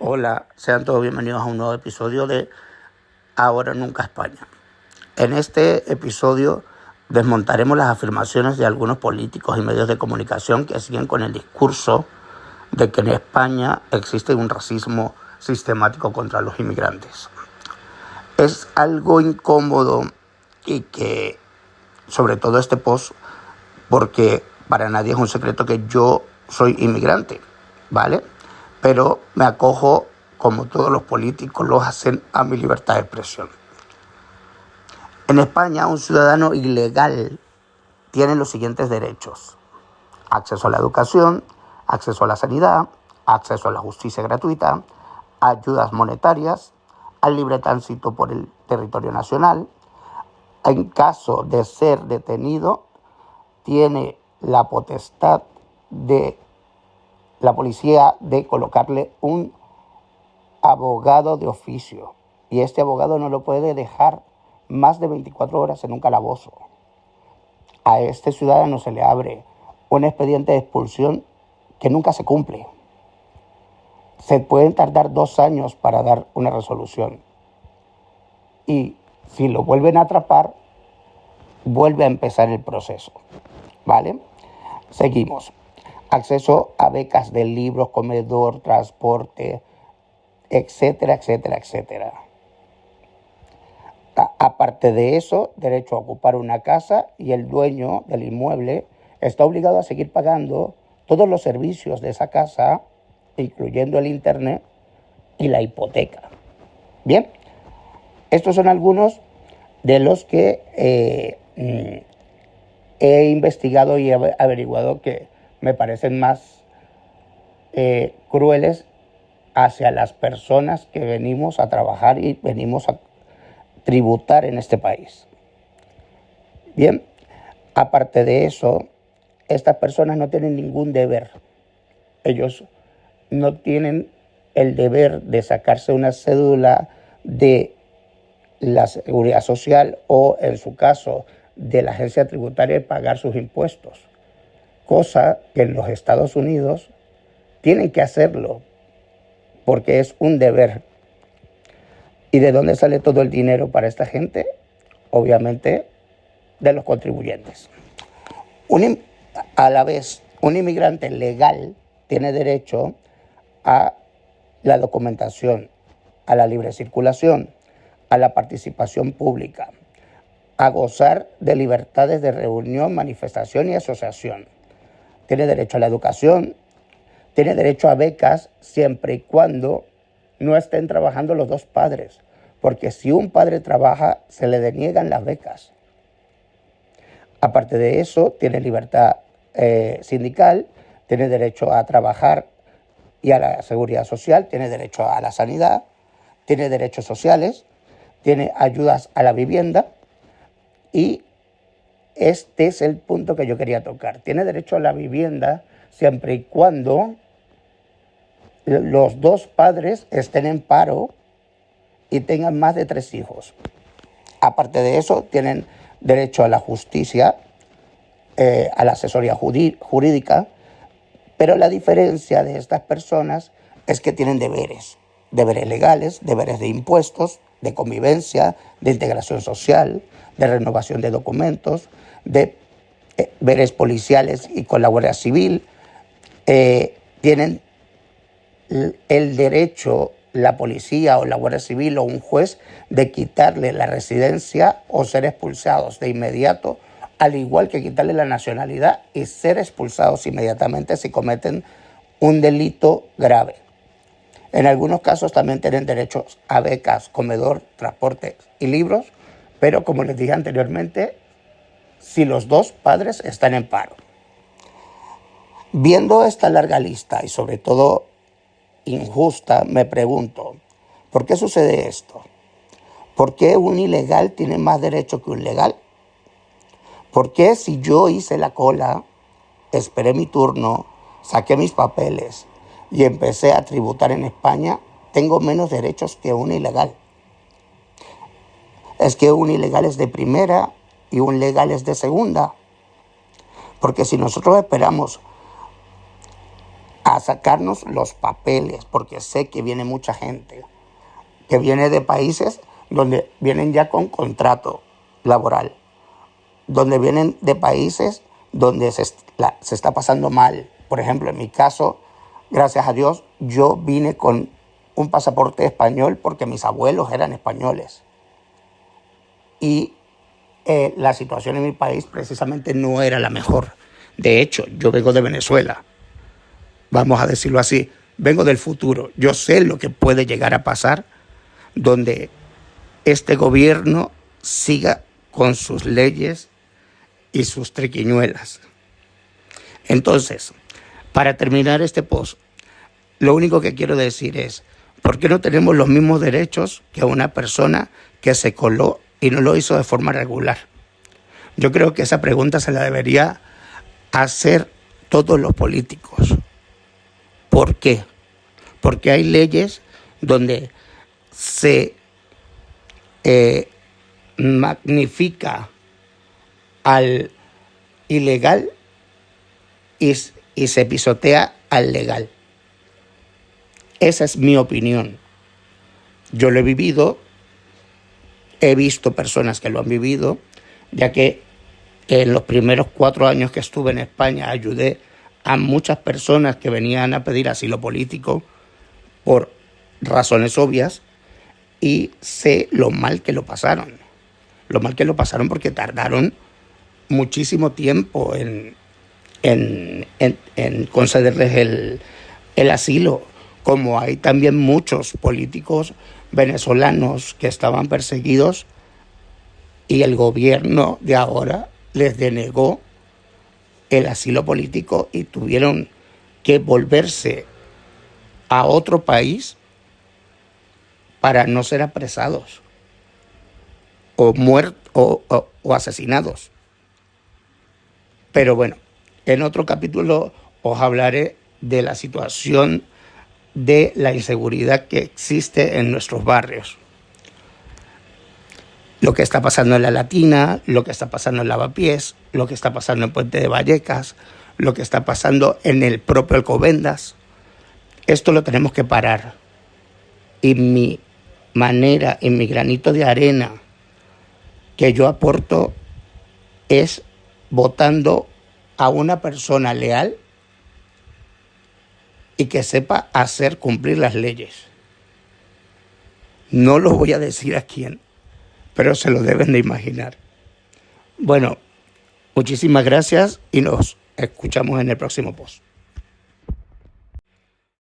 Hola, sean todos bienvenidos a un nuevo episodio de Ahora Nunca España. En este episodio desmontaremos las afirmaciones de algunos políticos y medios de comunicación que siguen con el discurso de que en España existe un racismo sistemático contra los inmigrantes. Es algo incómodo y que, sobre todo este post, porque para nadie es un secreto que yo soy inmigrante, ¿vale? Pero me acojo, como todos los políticos lo hacen, a mi libertad de expresión. En España, un ciudadano ilegal tiene los siguientes derechos: acceso a la educación, acceso a la sanidad, acceso a la justicia gratuita, ayudas monetarias, al libre tránsito por el territorio nacional. En caso de ser detenido, tiene la potestad de la policía de colocarle un abogado de oficio, y este abogado no lo puede dejar más de 24 horas en un calabozo. A este ciudadano se le abre un expediente de expulsión que nunca se cumple. Se pueden tardar 2 años para dar una resolución, y si lo vuelven a atrapar, vuelve a empezar el proceso, ¿vale? Seguimos. Acceso a becas de libros, comedor, transporte, etcétera, etcétera, etcétera. Aparte de eso, derecho a ocupar una casa, y el dueño del inmueble está obligado a seguir pagando todos los servicios de esa casa, incluyendo el internet y la hipoteca. Bien, estos son algunos de los que he investigado y he averiguado que me parecen más crueles hacia las personas que venimos a trabajar y venimos a tributar en este país. Bien, aparte de eso, estas personas no tienen ningún deber. Ellos no tienen el deber de sacarse una cédula de la Seguridad Social o, en su caso, de la agencia tributaria, y pagar sus impuestos, cosa que en los Estados Unidos tienen que hacerlo porque es un deber. ¿Y de dónde sale todo el dinero para esta gente? Obviamente de los contribuyentes. A la vez, un inmigrante legal tiene derecho a la documentación, a la libre circulación, a la participación pública, a gozar de libertades de reunión, manifestación y asociación. Tiene derecho a la educación, tiene derecho a becas siempre y cuando no estén trabajando los dos padres, porque si un padre trabaja, se le deniegan las becas. Aparte de eso, tiene libertad sindical, tiene derecho a trabajar y a la seguridad social, tiene derecho a la sanidad, tiene derechos sociales, tiene ayudas a la vivienda, y este es el punto que yo quería tocar. Tiene derecho a la vivienda siempre y cuando los dos padres estén en paro y tengan más de 3 hijos. Aparte de eso, tienen derecho a la justicia, a la asesoría jurídica, pero la diferencia de estas personas es que tienen deberes legales, deberes de impuestos, de convivencia, de integración social, de renovación de documentos, de deberes policiales y con la Guardia Civil. Tienen el derecho, la policía o la Guardia Civil o un juez, de quitarle la residencia o ser expulsados de inmediato, al igual que quitarle la nacionalidad y ser expulsados inmediatamente si cometen un delito grave. En algunos casos también tienen derechos a becas, comedor, transporte y libros, pero como les dije anteriormente, si los dos padres están en paro. Viendo esta larga lista y sobre todo injusta, me pregunto, ¿por qué sucede esto? ¿Por qué un ilegal tiene más derecho que un legal? ¿Por qué si yo hice la cola, esperé mi turno, saqué mis papeles y empecé a tributar en España, tengo menos derechos que un ilegal? Es que un ilegal es de primera y un legal es de segunda. Porque si nosotros esperamos a sacarnos los papeles, porque sé que viene mucha gente que viene de países donde vienen ya con contrato laboral, donde vienen de países donde se está pasando mal. Por ejemplo, en mi caso, gracias a Dios, yo vine con un pasaporte español porque mis abuelos eran españoles. Y la situación en mi país precisamente no era la mejor. De hecho, yo vengo de Venezuela, vamos a decirlo así, vengo del futuro. Yo sé lo que puede llegar a pasar donde este gobierno siga con sus leyes y sus triquiñuelas. Entonces, para terminar este post, lo único que quiero decir es, ¿por qué no tenemos los mismos derechos que una persona que se coló y no lo hizo de forma regular? Yo creo que esa pregunta se la debería hacer todos los políticos. ¿Por qué? Porque hay leyes donde se magnifica al ilegal y se pisotea al legal. Esa es mi opinión. Yo lo he vivido, he visto personas que lo han vivido, ya que en los primeros 4 años que estuve en España ayudé a muchas personas que venían a pedir asilo político por razones obvias y sé lo mal que lo pasaron. Lo mal que lo pasaron porque tardaron muchísimo tiempo en concederles el asilo. Como hay también muchos políticos venezolanos que estaban perseguidos y el gobierno de ahora les denegó el asilo político y tuvieron que volverse a otro país para no ser apresados o muertos o asesinados. Pero bueno, en otro capítulo os hablaré de la situación de la inseguridad que existe en nuestros barrios. Lo que está pasando en La Latina, lo que está pasando en Lavapiés, lo que está pasando en Puente de Vallecas, lo que está pasando en el propio Alcobendas. Esto lo tenemos que parar. Y mi manera, en mi granito de arena que yo aporto es votando a una persona leal y que sepa hacer cumplir las leyes. No lo voy a decir a quién, pero se lo deben de imaginar. Bueno, muchísimas gracias y nos escuchamos en el próximo post.